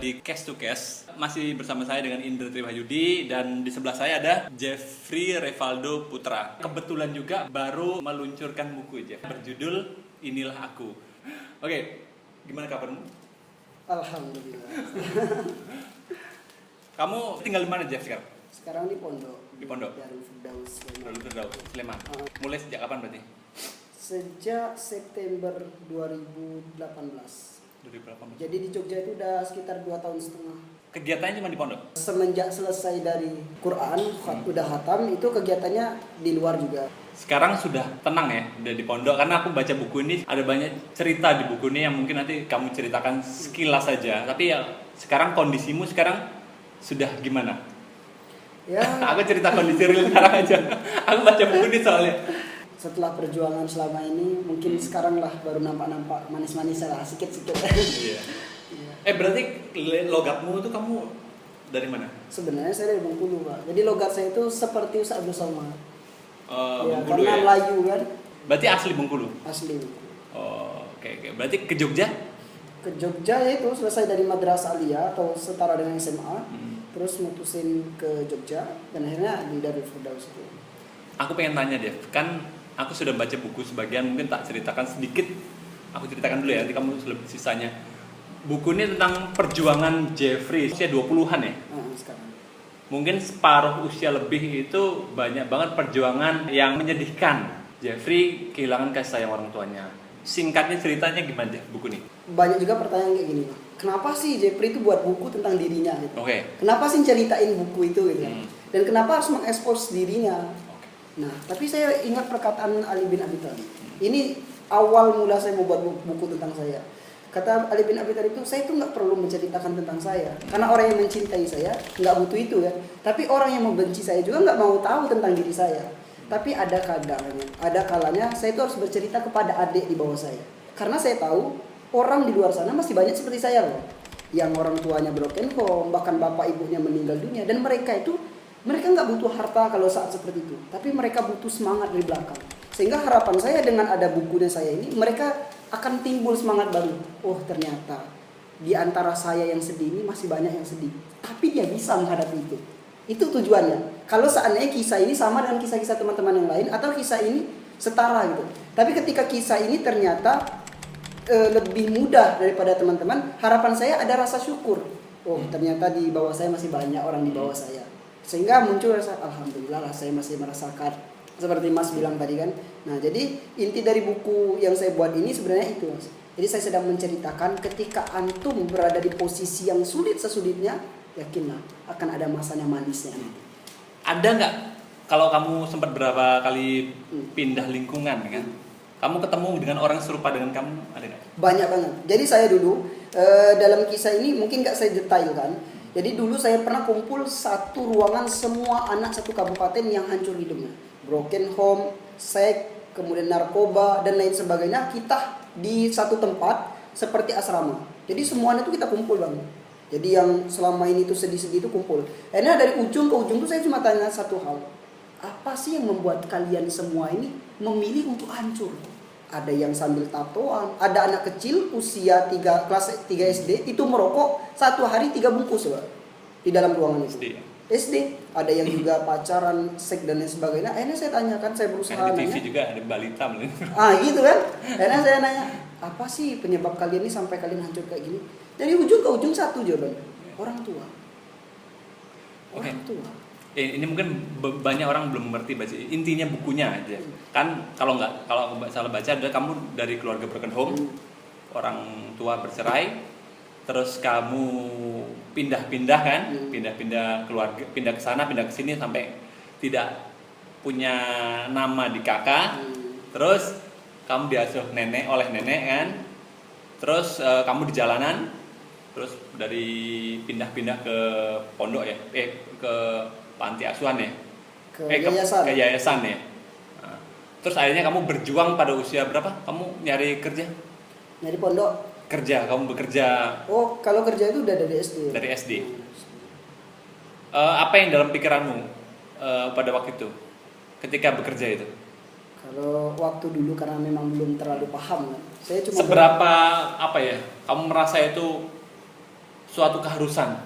di Case to Case. Masih bersama saya dengan Indra Triwahyudi dan di sebelah saya ada Jeffrey Revaldo Putra. Kebetulan juga baru meluncurkan buku Jeff berjudul Inilah Aku. Oke, gimana kabarmu? Alhamdulillah. Kamu tinggal di mana Jeff sekarang? Sekarang di Pondok. Di Pondok? Darul Firdaus. Darul Firdaus, Sleman. Mulai sejak kapan berarti? Sejak September 2018. 2018. Jadi di Jogja itu udah sekitar 2 tahun setengah. Kegiatannya cuma di pondok? Semenjak selesai dari Quran, udah khatam, itu kegiatannya di luar juga. Sekarang sudah tenang ya, udah di pondok. Karena aku baca buku ini, ada banyak cerita di buku ini yang mungkin nanti kamu ceritakan sekilas saja. Tapi ya sekarang kondisimu sekarang sudah gimana? Ya. Aku cerita kondisi real sekarang aja. Aku baca buku ini soalnya. Setelah perjuangan selama ini, mungkin sekarang lah baru nampak-nampak manis-manisnya lah, sikit-sikit. Iya. Berarti logatmu itu kamu dari mana? Sebenarnya saya dari Bengkulu, Pak. Jadi logat saya itu seperti Ustaz Abdul Somad. Ya, Bengkulu karena ya? Melayu kan. Berarti asli Bengkulu? Asli Bengkulu. Oh, oke. Berarti ke Jogja? Ke Jogja ya itu selesai dari Madrasah Aliyah atau setara dengan SMA. Terus mutusin ke Jogja dan akhirnya di Darul Firdaus itu. Aku pengen tanya deh, kan aku sudah baca buku sebagian, mungkin tak ceritakan sedikit. Aku ceritakan dulu ya, nanti kamu lebih sisanya. Buku ini tentang perjuangan Jeffrey usia 20-an ya. Sekarang. Mungkin separuh usia lebih itu banyak banget perjuangan yang menyedihkan. Jeffrey kehilangan kasih sayang orang tuanya. Singkatnya ceritanya gimana deh buku ini? Banyak juga pertanyaan kayak gini, kenapa sih Jeffrey itu buat buku tentang dirinya gitu? Oke. Kenapa sih ceritain buku itu gitu? Dan kenapa harus mengekspos dirinya? Nah, tapi saya ingat perkataan Ali bin Abi Thalib. Ini awal mula saya membuat buku tentang saya. Kata Ali bin Abi Thalib itu, saya itu nggak perlu menceritakan tentang saya, karena orang yang mencintai saya nggak butuh itu ya. Tapi orang yang membenci saya juga nggak mau tahu tentang diri saya. Tapi ada kalanya saya itu harus bercerita kepada adik di bawah saya, karena saya tahu orang di luar sana masih banyak seperti saya loh, yang orang tuanya broken home, bahkan bapak ibunya meninggal dunia, dan mereka nggak butuh harta kalau saat seperti itu, tapi mereka butuh semangat dari belakang. Sehingga harapan saya dengan ada bukunya saya ini, mereka akan timbul semangat baru. Oh ternyata di antara saya yang sedih ini masih banyak yang sedih, tapi dia bisa menghadapi itu. Itu tujuannya. Kalau seandainya kisah ini sama dengan kisah-kisah teman-teman yang lain, atau kisah ini setara gitu. Tapi ketika kisah ini ternyata lebih mudah daripada teman-teman, harapan saya ada rasa syukur. Oh ternyata di bawah saya masih banyak orang di bawah saya. Sehingga muncul rasa alhamdulillah lah saya masih merasakan seperti Mas bilang tadi kan. Nah jadi inti dari buku yang saya buat ini sebenarnya itu Mas. Jadi saya sedang menceritakan ketika antum berada di posisi yang sulit sesulitnya, yakinlah akan ada masanya manisnya. Ada nggak kalau kamu sempat berapa kali pindah lingkungan kan? Kamu ketemu dengan orang serupa dengan kamu, ada nggak? Banyak banget. Jadi saya dulu dalam kisah ini mungkin nggak saya detailkan. Jadi dulu saya pernah kumpul satu ruangan semua anak satu kabupaten yang hancur hidupnya. Broken home, seks, kemudian narkoba, dan lain sebagainya. Kita di satu tempat seperti asrama. Jadi semuanya itu kita kumpul bang. Jadi yang selama ini tuh sedih-sedih itu kumpul. Akhirnya dari ujung ke ujung tuh saya cuma tanya satu hal. Apa sih yang membuat kalian semua ini memilih untuk hancur? Ada yang sambil tatoan, ada anak kecil usia kelas 3 SD itu merokok satu hari 3 bungkus Pak, di dalam ruangan itu. SD. Ada yang juga pacaran, seks dan lain sebagainya. Akhirnya saya tanyakan, saya berusaha nanya. Di TV nanya. juga ada balita. Gitu kan. Akhirnya saya nanya, apa sih penyebab kalian ini sampai kalian hancur kayak gini? Dari ujung ke ujung satu jawaban, orang tua. Orang tua. Ini mungkin banyak orang belum mengerti baca intinya bukunya aja. Kan kalau aku salah baca adalah kamu dari keluarga broken home, orang tua bercerai, terus kamu pindah-pindah kan, pindah-pindah keluarga, pindah ke sana, pindah ke sini sampai tidak punya nama di kakak. Terus kamu diasuh oleh nenek kan. Terus kamu di jalanan. Terus dari pindah-pindah ke pondok ya, ke panti asuhan ya, ke yayasan ya. Nah, terus akhirnya kamu berjuang pada usia berapa? Kamu nyari kerja? Nyari pondok. Kerja, kamu bekerja. Oh, kalau kerja itu udah dari SD. Dari SD. Apa yang dalam pikiranmu pada waktu itu, ketika bekerja itu? Kalau waktu dulu karena memang belum terlalu paham, saya cuma seberapa apa ya? Kamu merasa itu suatu keharusan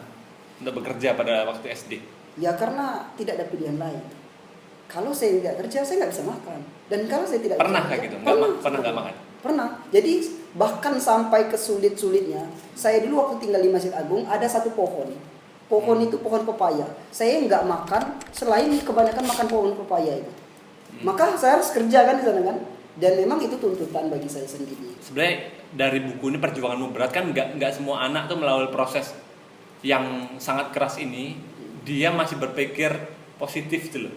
untuk bekerja pada waktu SD? Ya karena tidak ada pilihan lain. Kalau saya tidak kerja, saya nggak bisa makan. Dan kalau saya tidak Pernah bisa kayak kerja, gitu? pernah Nggak makan? Pernah. Jadi bahkan sampai ke sulit-sulitnya, saya dulu waktu tinggal di Masjid Agung ada satu pohon. Pohon itu pohon pepaya. Saya nggak makan selain kebanyakan makan pohon pepaya itu. Maka saya harus kerja kan di sana kan. Dan memang itu tuntutan bagi saya sendiri. Sebenarnya dari buku ini perjuanganmu berat kan, nggak semua anak tuh melalui proses yang sangat keras ini dia masih berpikir positif tuh loh.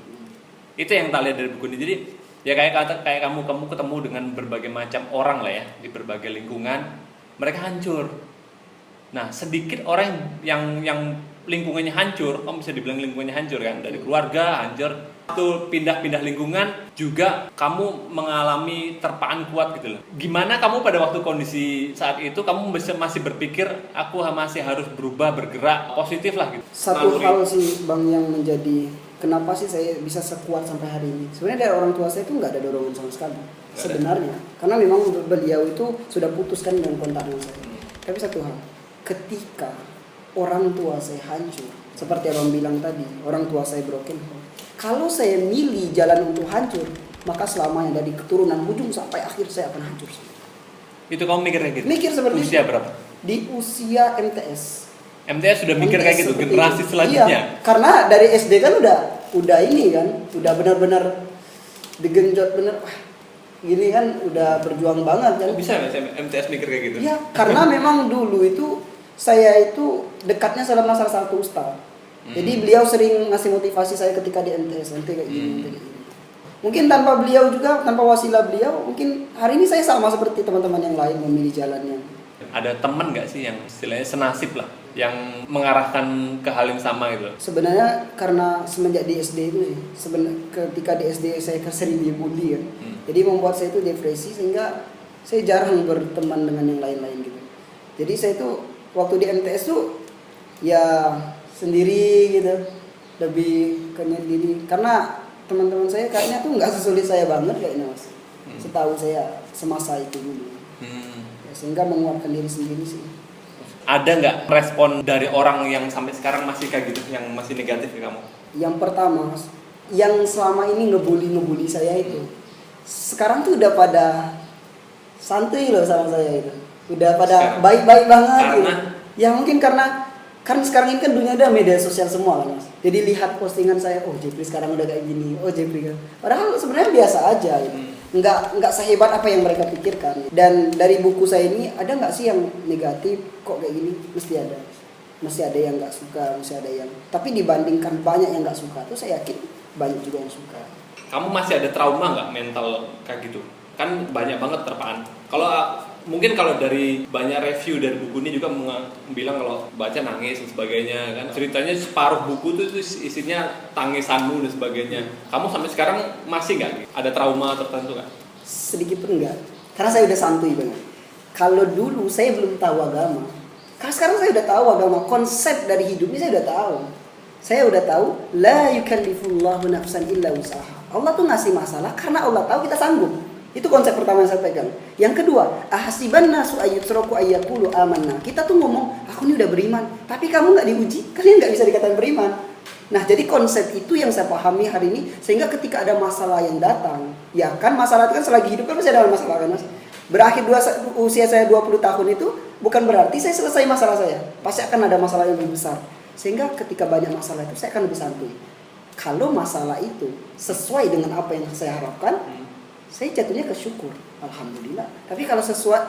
Itu yang tak lihat dari buku ini. Jadi ya kayak kamu ketemu dengan berbagai macam orang lah ya di berbagai lingkungan, mereka hancur. Nah sedikit orang yang lingkungannya hancur, kamu bisa dibilang lingkungannya hancur kan, dari keluarga hancur. Itu pindah-pindah lingkungan juga kamu mengalami terpaan kuat gitu loh. Gimana kamu pada waktu kondisi saat itu kamu masih berpikir aku masih harus berubah, bergerak positif lah gitu. Satu hal sih Bang yang menjadi kenapa sih saya bisa sekuat sampai hari ini. Sebenarnya dari orang tua saya itu nggak ada dorongan sama sekali sebenarnya. Karena memang beliau itu sudah putuskan dengan kontak dengan saya. Tapi satu hal, ketika orang tua saya hancur, seperti abang bilang tadi, orang tua saya broken home. Kalau saya milih jalan untuk hancur, maka selamanya dari keturunan ujung sampai akhir saya akan hancur. Itu kamu mikirnya gitu? Mikir seperti usia itu. Berapa? Di usia MTS. MTS sudah mikir kayak gitu, generasi itu. selanjutnya. Iya, karena dari SD kan udah ini kan, udah benar-benar digenjot bener. Wah, gini kan udah berjuang banget kan. Kok bisa MTS mikir kayak gitu? Iya, karena memang dulu itu saya itu dekatnya sama salah satu ustaz. Jadi beliau sering ngasih motivasi saya ketika di MTS, nanti kayak gini, nanti kayak gini. Mungkin tanpa beliau juga, tanpa wasilah beliau, mungkin hari ini saya sama seperti teman-teman yang lain memilih jalannya. Ada teman nggak sih yang istilahnya senasib lah, yang mengarahkan ke hal yang sama gitu? Sebenarnya karena semenjak di SD itu sih, ketika di SD saya sering dibully kan, jadi membuat saya itu depresi sehingga saya jarang berteman dengan yang lain-lain gitu. Jadi saya itu waktu di MTS tuh ya sendiri gitu, lebih menyendiri karena teman-teman saya kayaknya tuh nggak sesulit saya banget kayaknya mas. Setahu saya semasa itu dulu. Ya, sehingga menguatkan diri sendiri sih. Ada nggak respon dari orang yang sampai sekarang masih kayak gitu, yang masih negatif ke kamu? Yang pertama, yang selama ini ngebully saya itu, sekarang tuh udah pada santuy loh sama saya itu, udah pada baik-baik banget. Karena? Gitu. Ya mungkin karena kan sekarang ini kan dunia udah media sosial semua kan mas. Jadi lihat postingan saya, oh Jepri sekarang udah kayak gini, oh Jepri kan. Padahal sebenarnya biasa aja gitu. Nggak sehebat apa yang mereka pikirkan. Dan dari buku saya ini ada nggak sih yang negatif kok kayak gini? Mesti ada yang nggak suka, mesti ada yang. Tapi dibandingkan banyak yang nggak suka tuh saya yakin banyak juga yang suka. Kamu masih ada trauma nggak mental kayak gitu? Kan banyak banget terpaan. Mungkin kalau dari banyak review dari buku ini juga bilang kalau baca nangis dan sebagainya kan, ceritanya separuh buku itu isinya tangisanmu dan sebagainya. Kamu sampai sekarang masih nggak ada trauma tertentu kan? Sedikit pun enggak, karena saya udah santuy banget. Kalau dulu saya belum tahu agama, karena sekarang saya udah tahu agama, konsep dari hidupnya saya udah tahu. Saya udah tahu la yukallifullahu nafsan illa usaha. Allah tuh ngasih masalah karena Allah tahu kita sanggup. Itu konsep pertama yang saya pegang. Yang kedua, ahasiban nasu ayyutraku ayyaqulu amanna. Kita tuh ngomong, aku ini udah beriman, tapi kamu nggak diuji, kalian nggak bisa dikatakan beriman. Nah, jadi konsep itu yang saya pahami hari ini, sehingga ketika ada masalah yang datang, ya kan masalah itu kan selagi hidup kan masih ada masalah kan mas. Berakhir usia saya 20 tahun itu bukan berarti saya selesai masalah saya. Pasti akan ada masalah yang lebih besar. Sehingga ketika banyak masalah itu saya akan lebih santuy. Kalau masalah itu sesuai dengan apa yang saya harapkan, saya jatuhnya ke syukur, alhamdulillah. Tapi kalau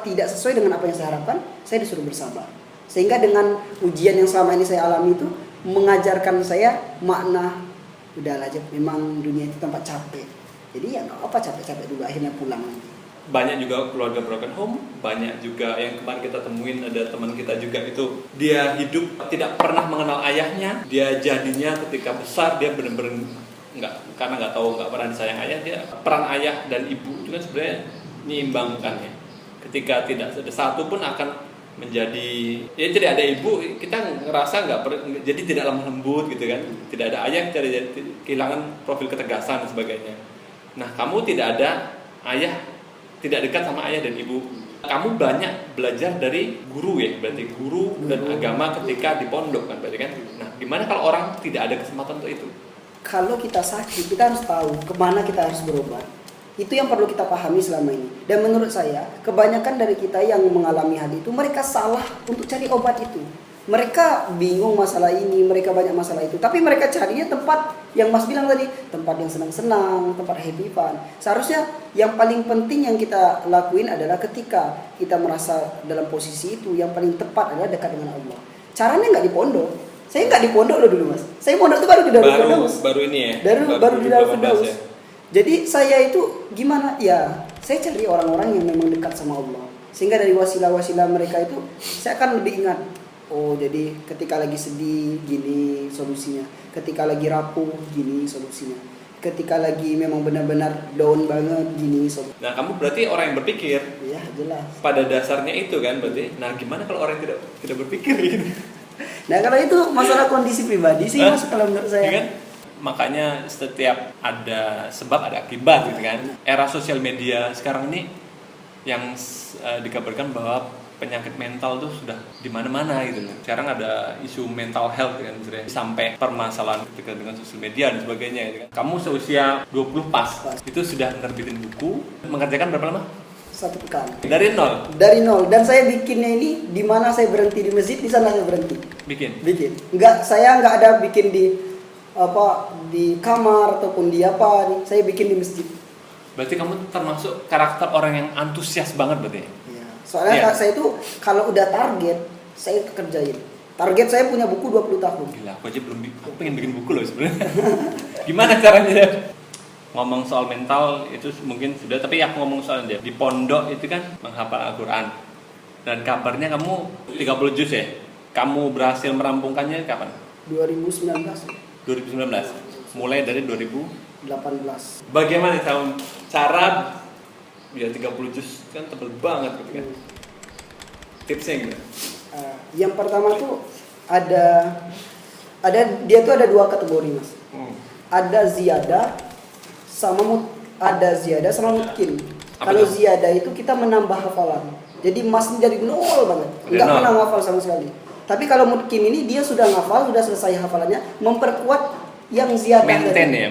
tidak sesuai dengan apa yang saya harapkan, saya disuruh bersabar. Sehingga dengan ujian yang selama ini saya alami itu mengajarkan saya makna udahlah aja, memang dunia itu tempat capek. Jadi ya nggak apa capek-capek dulu, akhirnya pulang lagi. Banyak juga keluarga broken home, banyak juga yang kemarin kita temuin ada teman kita juga itu dia hidup tidak pernah mengenal ayahnya, dia jadinya ketika besar dia benar-benar karena nggak tahu, nggak pernah disayang ayah, dia peran ayah dan ibu itu kan sebenarnya menyeimbangkan ya. Ketika tidak ada satu pun akan menjadi ya, tidak ada ibu kita ngerasa jadi tidak lemah lembut gitu kan, tidak ada ayah kita kehilangan profil ketegasan dan sebagainya. Nah kamu tidak ada ayah, tidak dekat sama ayah dan ibu, Kamu banyak belajar dari guru ya, berarti guru dan agama ketika di pondok kan, berarti kan. Nah, gimana kalau orang tidak ada kesempatan untuk itu? Kalau kita sakit, kita harus tahu kemana kita harus berobat. Itu yang perlu kita pahami selama ini. Dan menurut saya, kebanyakan dari kita yang mengalami hal itu, mereka salah untuk cari obat itu. Mereka bingung masalah ini, mereka banyak masalah itu. Tapi mereka carinya tempat yang Mas bilang tadi, tempat yang senang-senang, tempat happy fun. Seharusnya yang paling penting yang kita lakuin adalah ketika kita merasa dalam posisi itu, yang paling tepat adalah dekat dengan Allah. Caranya nggak di pondok. Saya nggak di pondok loh dulu, Mas. Saya pondok itu baru di Darul Firdaus. Baru ini ya? Baru di Darul Firdaus. Ya? Jadi saya itu gimana? Ya, saya cari orang-orang yang memang dekat sama Allah. Sehingga dari wasilah-wasilah mereka itu, saya akan lebih ingat. Oh, jadi ketika lagi sedih, gini solusinya. Ketika lagi rapuh, gini solusinya. Ketika lagi memang benar-benar down banget, gini solusinya. Nah, kamu berarti orang yang berpikir. Ya, jelas. Pada dasarnya itu kan berarti. Nah, gimana kalau orang yang tidak berpikir gitu? Nah, kalau itu masalah kondisi pribadi sih, Mas, kalau menurut saya. Ya kan? Makanya setiap ada sebab ada akibat gitu kan. Era sosial media sekarang ini yang dikabarkan bahwa penyakit mental tuh sudah di mana-mana gitu loh. Sekarang ada isu mental health kan sebenarnya, sampai permasalahan ketika dengan sosial media dan sebagainya gitu kan. Kamu seusia 20 pas itu sudah menerbitin buku, mengerjakan berapa lama? 1 pekan. Dari nol. Dari nol. Dan saya bikinnya ini di mana saya berhenti di masjid, di sana saya berhenti. Bikin. Saya nggak ada bikin di kamar ataupun di apa nih. Saya bikin di masjid. Berarti kamu termasuk karakter orang yang antusias banget berarti. Iya. Soalnya saya itu kalau udah target, saya kerjain. Target saya punya buku 20 tahun. Gila, aku aja aku pengen bikin buku loh sebenarnya. Gimana caranya? Ngomong soal mental itu mungkin sudah, tapi aku ngomong soal dia. Di pondok itu kan menghafal Al-Qur'an. Dan kabarnya kamu 30 juz ya? Kamu berhasil merampungkannya kapan? 2019. 2019. Mulai dari 18. Bagaimana cara biar 30 juz kan tebel banget gitu kan? Tipsnya gimana? Yang pertama tuh ada dia tuh ada 2 kategori, Mas. Ada ziyadah sama mungkin. Kalau ziyadah itu kita menambah hafalan. Jadi Mas ini dari nol banget, nggak pernah hafal sama sekali. Tapi kalau mungkin ini dia sudah hafal, sudah selesai hafalannya, memperkuat yang ziyadah. Maintain ya,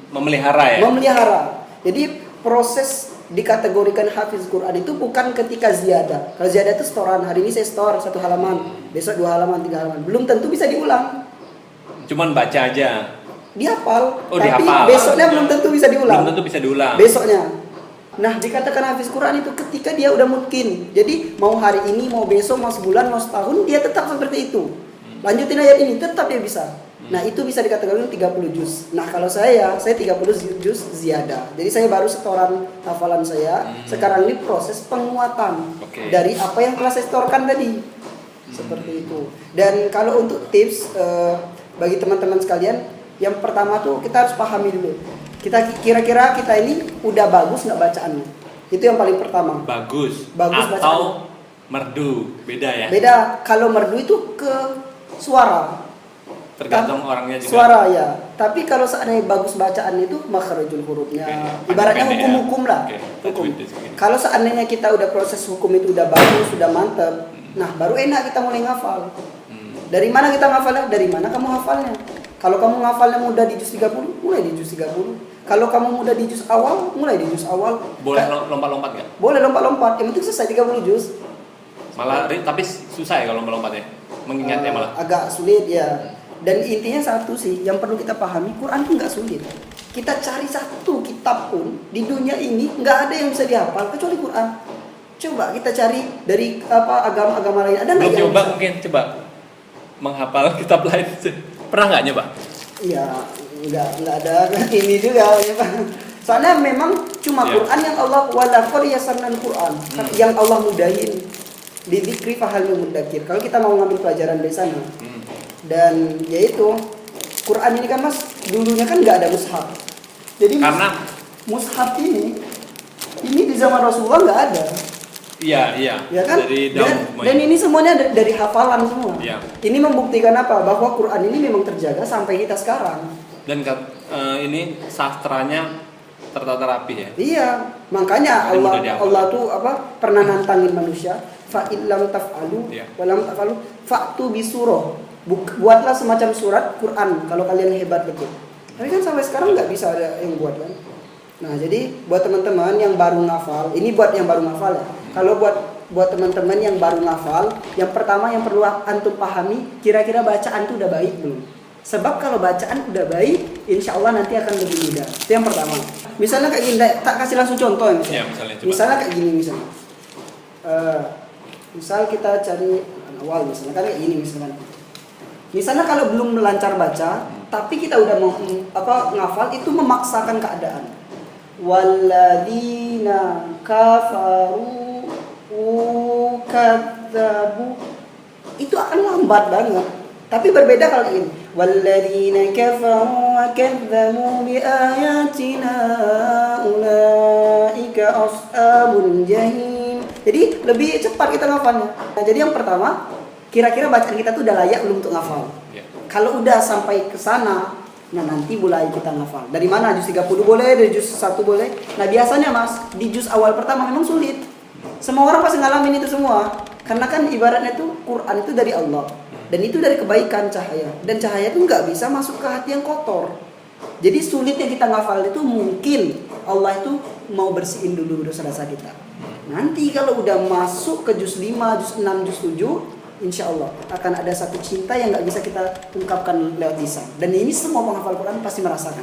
memelihara ya. Memelihara. Jadi proses dikategorikan hafiz Quran itu bukan ketika ziyadah. Kalau ziyadah itu setoran. Hari ini saya setor 1 halaman, besok 2 halaman, 3 halaman. Belum tentu bisa diulang. Cuman baca aja. Dihafal, tapi dihafal. Besoknya belum tentu bisa diulang. Belum tentu bisa diulang. Besoknya. Nah, dikatakan hafiz Quran itu ketika dia udah mungkin. Jadi mau hari ini, mau besok, mau sebulan, mau setahun, dia tetap seperti itu. Lanjutin ayat ini, tetap dia bisa. Nah, itu bisa dikatakan 30 juz. Nah, kalau saya 30 juz ziyadah. Jadi saya baru setoran hafalan saya. Sekarang ini proses penguatan dari apa yang telah saya setorkan tadi. Seperti itu. Dan kalau untuk tips bagi teman-teman sekalian, yang pertama tuh kita harus pahami dulu. Kita kira-kira kita ini udah bagus nggak bacaannya. Itu yang paling pertama. Bagus atau bacaannya. Merdu, beda ya? Beda. Kalau merdu itu ke suara. Tergantung orangnya juga. Suara ya. Tapi kalau seandainya bagus bacaan itu makhrajul hurufnya. Ibaratnya hukum-hukum lah. Hukum. Kalau seandainya kita udah proses hukum itu udah bagus, sudah mantap. Nah, baru enak kita mulai ngafal. Dari mana kita ngafalnya? Dari mana kamu hafalnya? Kalau kamu ngafalnya mudah di juz 30, mulai di juz 30. Kalau kamu mudah di juz awal, mulai di juz awal. Boleh lompat-lompat nggak? Boleh lompat-lompat. Yang penting selesai 30 juz. Malah tapi susah ya kalau lompat-lompatnya. Mengingatnya malah. Agak sulit ya. Dan intinya satu sih, yang perlu kita pahami, Quran itu nggak sulit. Kita cari satu kitab pun di dunia ini nggak ada yang bisa dihafal kecuali Quran. Coba kita cari dari agama-agama lain, ada nggak? Belum coba mungkin coba menghafal kitab lain. Pernah nggak nyoba? Iya, nggak ada ini juga. Soalnya memang cuma Quran yang Allah walaqad yasarnal Quran, yang Allah mudahin. Didikri fahal mudakir. Kalau kita mau ngambil pelajaran dari sana. Dan yaitu Quran ini kan Mas, dulunya kan nggak ada mushaf. Jadi karena mushaf ini di zaman Rasulullah nggak ada. Iya. Ya kan? Dan ini semuanya dari hafalan semua. Iya. Ini membuktikan apa? Bahwa Quran ini memang terjaga sampai kita sekarang. Dan ini sastranya tertata rapi ya. Iya, makanya Allah tuh pernah nantangin manusia, fa illam taf'alu wa lam taf'alu fa'tu bisurah. Buatlah semacam surat Quran kalau kalian hebat betul. Tapi kan sampai sekarang nggak bisa ada yang buat kan. Nah, jadi buat teman-teman yang baru ngafal, ini buat yang baru ngafal ya. Kalau buat teman-teman yang baru ngafal, yang pertama yang perlu antum pahami, kira-kira bacaan itu udah baik belum? Sebab kalau bacaan udah baik, insya Allah nanti akan lebih mudah. Itu yang pertama. Misalnya kayak gini, tak kasih langsung contoh ya misalnya. Misalnya kayak gini misalnya. Misal kita cari awal misalnya kan kayak gini misalnya. Misalnya kalau belum lancar baca, tapi kita udah mau ngafal, itu memaksakan keadaan. Walladzina kafaru kadzabu, itu akan lambat banget. Tapi berbeda kalau ini. Walladzina kafaru wa kadzabu bi ayatina ulaika ashabul jahim. Jadi lebih cepat kita ngafalnya. Nah, jadi yang pertama, kira-kira bacaan kita tuh udah layak belum untuk ngafal. Kalau udah sampai ke sana, nah nanti mulai kita ngafal. Dari mana? Juz 30 boleh, dari juz 1 boleh. Nah biasanya Mas, di juz awal pertama memang sulit. Semua orang pasti ngalamin itu semua. Karena kan ibaratnya tuh Quran itu dari Allah. Dan itu dari kebaikan cahaya. Dan cahaya itu nggak bisa masuk ke hati yang kotor. Jadi sulitnya kita ngafal itu mungkin Allah itu mau bersihin dulu dosa-dosa kita. Nanti kalau udah masuk ke juz 5, juz 6, juz 7, insya Allah akan ada satu cinta yang nggak bisa kita ungkapkan lewat lisan. Dan ini semua penghafal Quran pasti merasakan.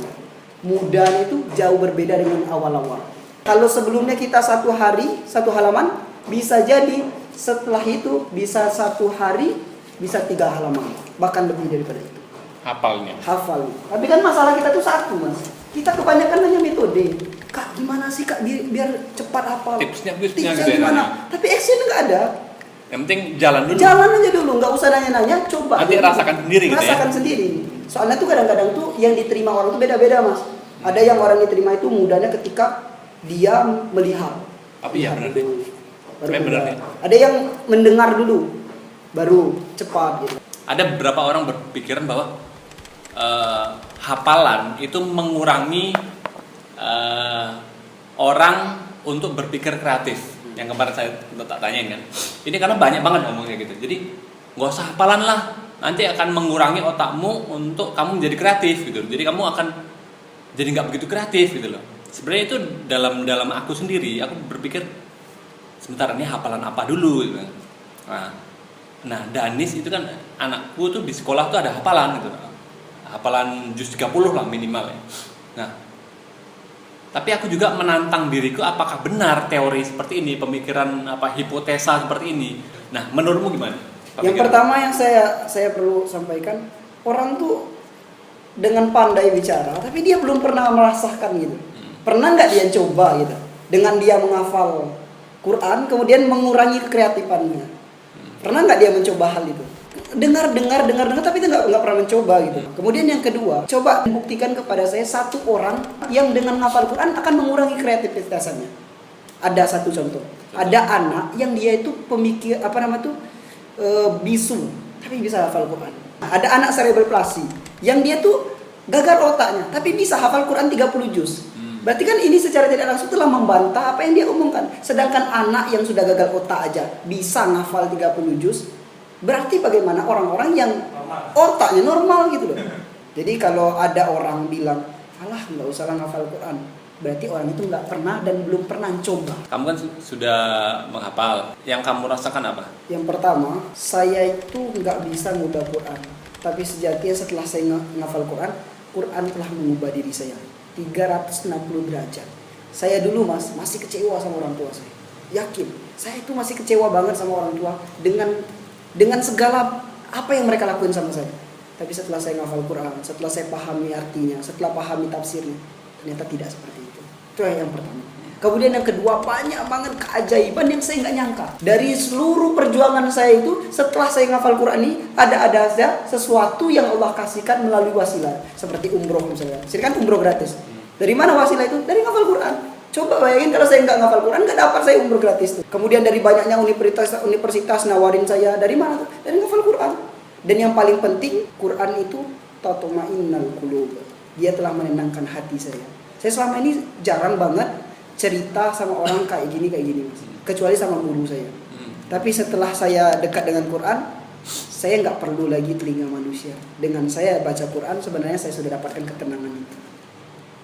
Mudahnya itu jauh berbeda dengan awal-awal. Kalau sebelumnya kita 1 hari 1 halaman, bisa jadi setelah itu bisa 1 hari bisa 3 halaman, bahkan lebih daripada itu. Hafalnya. Tapi kan masalah kita tuh satu Mas. Kita kebanyakan hanya metode. Kak gimana sih Kak biar cepat hafal? Tipsnya gimana? Tapi action nggak ada. Yang penting jalan dulu. Jalan aja dulu, nggak usah nanya-nanya, coba. Nanti rasakan sendiri gitu ya. Rasakan sendiri. Soalnya tuh kadang-kadang tuh yang diterima orang tuh beda-beda Mas. Ada yang orang diterima itu mudahnya ketika dia melihat. Tapi ya benar deh. Ada yang mendengar dulu, baru cepat gitu. Ada beberapa orang berpikiran bahwa hafalan itu mengurangi orang untuk berpikir kreatif. Yang kemarin saya tak tanyain kan, ini karena banyak banget ngomongnya gitu. Jadi nggak usah hafalan lah, nanti akan mengurangi otakmu untuk kamu menjadi kreatif gitu. Jadi kamu akan jadi nggak begitu kreatif gitu loh. Sebenarnya itu dalam aku sendiri, aku berpikir sebentar ini hafalan apa dulu gitu. Nah Danis itu kan anakku tuh di sekolah tuh ada hafalan gitu, hafalan juz 30 lah minimal ya. Nah tapi aku juga menantang diriku, apakah benar teori seperti ini, pemikiran hipotesa seperti ini. Nah, menurutmu gimana? Yang pertama yang saya perlu sampaikan, orang tuh dengan pandai bicara, tapi dia belum pernah merasakan gitu. Pernah nggak dia coba gitu? Dengan dia menghafal Quran, kemudian mengurangi kreatifannya. Pernah nggak dia mencoba hal itu? Dengar, tapi dia nggak pernah mencoba gitu. Kemudian yang kedua, coba buktikan kepada saya 1 orang yang dengan menghafal Quran akan mengurangi kreativitasnya. Ada 1 contoh. Ada anak yang dia itu bisu, tapi bisa hafal Quran. Ada anak cerebral palsy yang dia tuh gagal otaknya, tapi bisa hafal Quran 30 juz. Berarti kan ini secara tidak langsung telah membantah apa yang dia omongkan. Sedangkan anak yang sudah gagal otak aja bisa ngafal 30 juz. Berarti bagaimana orang-orang yang otaknya normal gitu loh. Jadi kalau ada orang bilang, alah nggak usah ngafal Quran, berarti orang itu nggak pernah dan belum pernah coba. Kamu kan sudah menghafal. Yang kamu rasakan apa? Yang pertama, saya itu nggak bisa ngubah Quran. Tapi sejatinya setelah saya ngafal Quran, Quran telah mengubah diri saya 360 derajat. Saya dulu Mas masih kecewa sama orang tua saya. Yakin, saya itu masih kecewa banget sama orang tua dengan segala apa yang mereka lakuin sama saya. Tapi setelah saya ngafal Quran, setelah saya pahami artinya, setelah pahami tafsirnya, ternyata tidak seperti itu. Itu yang pertama. Kemudian yang kedua, banyak banget keajaiban yang saya nggak nyangka. Dari seluruh perjuangan saya itu, setelah saya ngafal Quran ini, ada sesuatu yang Allah kasihkan melalui wasilah. Seperti umroh misalnya. Jadi kan umroh gratis. Dari mana wasilah itu? Dari ngafal Quran. Coba bayangin kalau saya nggak ngafal Quran, nggak dapat saya umroh gratis tuh. Kemudian dari banyaknya universitas nawarin saya, dari mana tuh? Dari ngafal Quran. Dan yang paling penting, Quran itu tatma'innal qulub. Dia telah menenangkan hati saya. Saya selama ini jarang banget cerita sama orang kayak gini Mas. Kecuali sama guru saya. Tapi setelah saya dekat dengan Quran, saya nggak perlu lagi telinga manusia. Dengan saya baca Quran, sebenarnya saya sudah dapatkan ketenangan itu.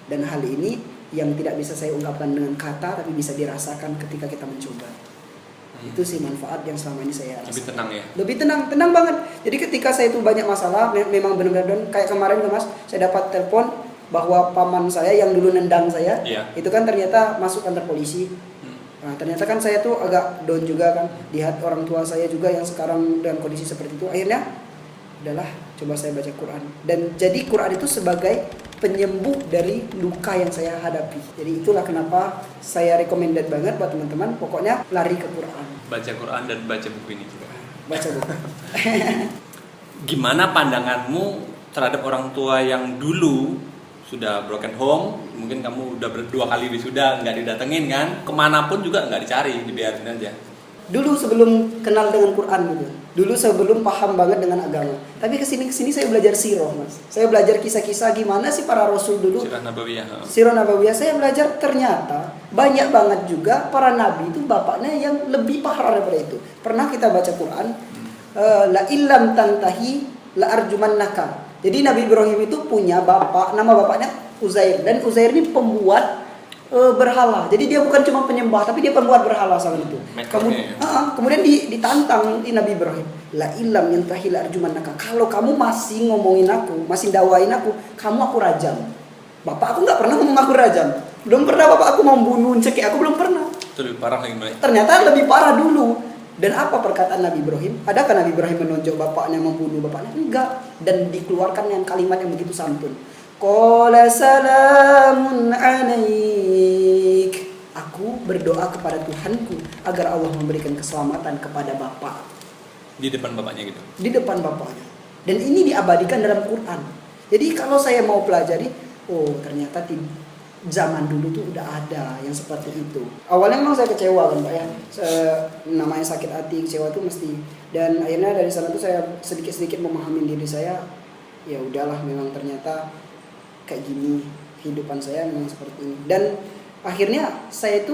Dan hal ini yang tidak bisa saya ungkapkan dengan kata, tapi bisa dirasakan ketika kita mencoba. Itu sih manfaat yang selama ini saya rasakan. Lebih tenang ya? Lebih tenang banget. Jadi ketika saya itu banyak masalah, memang benar-benar kayak kemarin Mas, saya dapat telepon bahwa paman saya yang dulu nendang saya, itu kan ternyata masuk kantor polisi. Nah, ternyata kan saya tuh agak down juga kan, lihat orang tua saya juga yang sekarang dalam kondisi seperti itu. Akhirnya, udahlah, coba saya baca Quran. Dan jadi Quran itu sebagai penyembuh dari luka yang saya hadapi. Jadi itulah kenapa saya recommended banget buat teman-teman, pokoknya lari ke Quran. Baca Quran dan baca buku ini juga. Baca buku. Gimana pandanganmu terhadap orang tua yang dulu sudah broken home, mungkin kamu udah 2 kali wisuda nggak didatengin kan, kemanapun juga nggak dicari, dibiarin aja. Dulu sebelum kenal dengan Quran gitu, dulu sebelum paham banget dengan agama, tapi kesini saya belajar sirah Mas, saya belajar kisah-kisah gimana sih para rasul dulu. Sirah Nabawiyah saya belajar ternyata banyak banget juga para nabi itu bapaknya yang lebih parah daripada itu. Pernah kita baca Quran, la illam tantahi la arjumannaka. Jadi Nabi Ibrahim itu punya bapak, nama bapaknya Uzair, dan Uzair ini pembuat berhala. Jadi dia bukan cuma penyembah, tapi dia pembuat berhala sama itu. Kemudian ditantang Nabi Ibrahim, la illam yantahi la arjumannaka. Kalau kamu masih ngomongin aku, masih dakwain aku aku rajam. Bapak aku nggak pernah ngomong aku rajam. Belum pernah bapak aku mau bunuh, cekik aku belum pernah. Itu lebih parah lagi. Ternyata lebih parah dulu. Dan apa perkataan Nabi Ibrahim? Adakah Nabi Ibrahim menonjok bapaknya, membunuh bapaknya? Enggak. Dan dikeluarkan yang kalimat yang begitu santun. Qala salamun alaik. Aku berdoa kepada Tuhanku agar Allah memberikan keselamatan kepada bapak. Di depan bapaknya gitu? Di depan bapaknya. Dan ini diabadikan dalam Quran. Jadi kalau saya mau pelajari, ternyata zaman dulu tuh udah ada yang seperti itu. Awalnya memang saya kecewa kan Pak ya, namanya sakit hati, kecewa tuh mesti. Dan akhirnya dari sana tuh saya sedikit-sedikit memahami diri saya. Ya udahlah, memang ternyata kayak gini kehidupan saya memang seperti ini. Dan akhirnya saya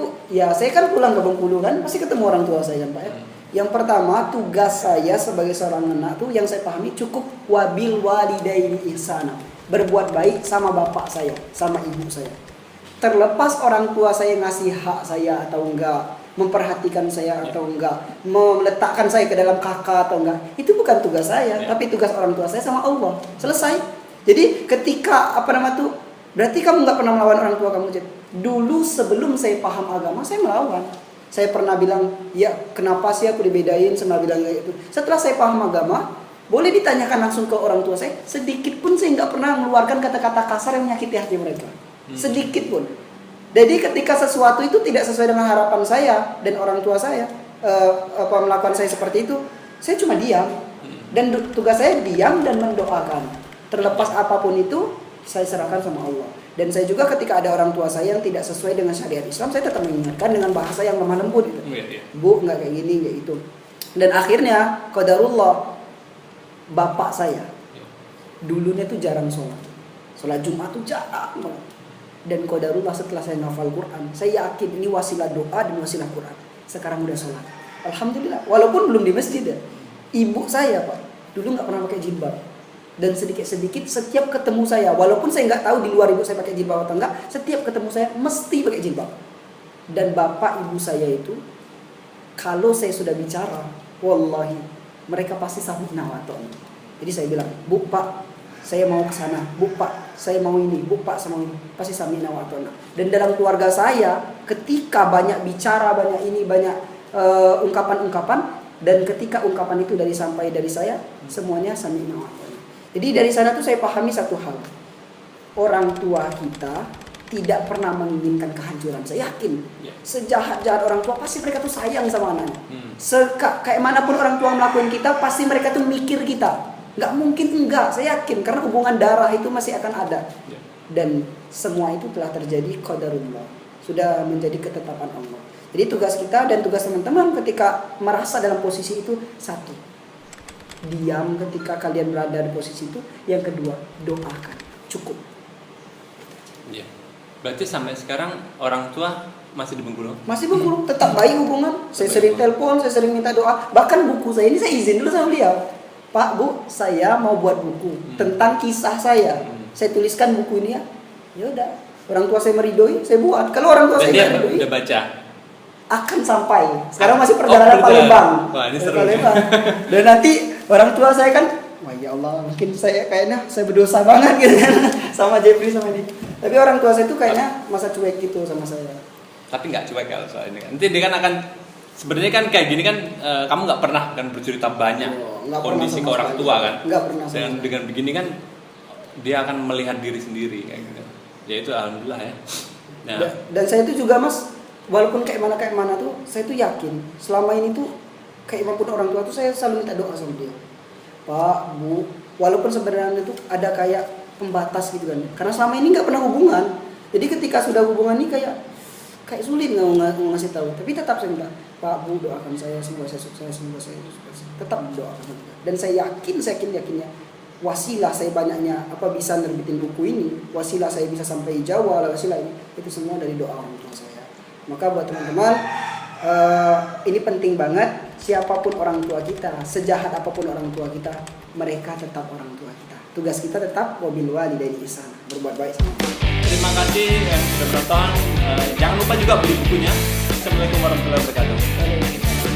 kan pulang ke Bengkulu kan, pasti ketemu orang tua saya kan Pak ya. Yang pertama, tugas saya sebagai seorang anak tuh yang saya pahami cukup wabil walidaini ihsana. Berbuat baik sama bapak saya, sama ibu saya. Terlepas orang tua saya ngasih hak saya atau enggak, memperhatikan saya atau enggak, meletakkan saya ke dalam kakak atau enggak, itu bukan tugas saya, tapi tugas orang tua saya sama Allah. Selesai. Jadi ketika berarti kamu nggak pernah melawan orang tua kamu. Dulu sebelum saya paham agama, saya melawan. Saya pernah bilang, ya kenapa sih aku dibedain, sama bilang kayak itu. Setelah saya paham agama, boleh ditanyakan langsung ke orang tua saya, sedikit pun saya nggak pernah mengeluarkan kata-kata kasar yang menyakiti hati mereka. Sedikit pun. Jadi ketika sesuatu itu tidak sesuai dengan harapan saya dan orang tua saya melakukan saya seperti itu, saya cuma diam. Dan tugas saya diam dan mendoakan. Terlepas apapun itu, saya serahkan sama Allah. Dan saya juga ketika ada orang tua saya yang tidak sesuai dengan syariat Islam, saya tetap mengingatkan dengan bahasa yang lemah lembut gitu. Bu, nggak kayak gini, kayak itu. Dan akhirnya qadarullah, bapak saya dulunya tuh jarang sholat Jumat tuh jarang banget. Dan qadarullah setelah saya ngafal Quran, saya yakin ini wasilah doa dan wasilah Quran. Sekarang udah sholat, alhamdulillah. Walaupun belum di masjid ya. Ibu saya Pak dulu nggak pernah pakai jilbab. Dan sedikit-sedikit setiap ketemu saya, walaupun saya nggak tahu di luar ibu saya pakai jilbab atau enggak, setiap ketemu saya mesti pakai jilbab. Dan bapak ibu saya itu, kalau saya sudah bicara, wallahi mereka pasti sami'na wa ata'na. Jadi saya bilang, Bu Pak, saya mau ke sana. Bu Pak, saya mau ini. Bu Pak, saya mau ini. Pasti sami'na wa ata'na. Dan dalam keluarga saya, ketika banyak bicara, banyak ini, banyak ungkapan-ungkapan, dan ketika ungkapan itu sampai dari saya, semuanya sami'na wa ata'na. Jadi dari sana tuh saya pahami satu hal. Orang tua kita tidak pernah menginginkan kehancuran. Saya yakin. Sejahat-jahat orang tua pasti mereka tuh sayang sama anaknya. Kayak manapun orang tua melakukan kita, pasti mereka tuh mikir kita. Nggak mungkin enggak. Saya yakin karena hubungan darah itu masih akan ada. Dan semua itu telah terjadi qadarullah. Sudah menjadi ketetapan Allah. Jadi tugas kita dan tugas teman-teman ketika merasa dalam posisi itu, satu, diam ketika kalian berada di posisi itu. Yang kedua, doakan. Cukup. Berarti sampai sekarang orang tua masih di Bengkulu? Masih Bengkulu, tetap baik hubungan. Saya sering telepon, saya sering minta doa. Bahkan buku saya ini saya izin dulu sama beliau. Pak, Bu, saya mau buat buku tentang kisah saya. Saya tuliskan buku ini ya. Ya udah, orang tua saya meridoi, saya buat. Kalau orang tua Dan saya dia nggak meridoi, udah baca? akan sampai. Sekarang masih perjalanan Palembang. Wah, ini seru. Palembang. Dan nanti orang tua saya kan, wah ya Allah, mungkin saya kayaknya saya berdosa banget gitu kan sama Jeffrey sama ini. Tapi orang tua saya tuh kayaknya masa cuek gitu sama saya. Tapi nggak cuek kalau soal ini kan. Nanti dia kan akan sebenarnya kan kayak gini kan kamu nggak pernah kan bercerita banyak Nggak kondisi pernah ke orang sama tua sekali. kan. Nggak pernah sama Dengan sekali. dengan begini kan dia akan melihat diri sendiri kayak gitu. Ya itu alhamdulillah ya. Nah, Dan saya itu juga Mas, walaupun kayak mana tuh, saya tuh yakin selama ini tuh kayak apapun orang tua tuh saya selalu minta doa sama dia. Pak, Bu, walaupun sebenarnya itu ada kayak pembatas gitu kan. Karena selama ini nggak pernah hubungan. Jadi ketika sudah hubungan ini kayak sulit nggak mau ngasih tahu. Tapi tetap saya minta, Pak, Bu, doakan saya semoga saya sukses, semoga saya sukses. Tetap doakan. Dan saya yakinnya wasilah saya banyaknya bisa nerbitin buku ini, wasilah saya bisa sampai Jawa, wasilah ini, itu semua dari doa orang tua saya. Maka buat teman-teman, ini penting banget. Siapapun orang tua kita, sejahat apapun orang tua kita, mereka tetap orang tua kita. Tugas kita tetap wabil walidaini ihsana, berbuat baik sama mereka. terima kasih yang sudah menonton. Jangan lupa juga beli bukunya. Assalamualaikum warahmatullahi wabarakatuh.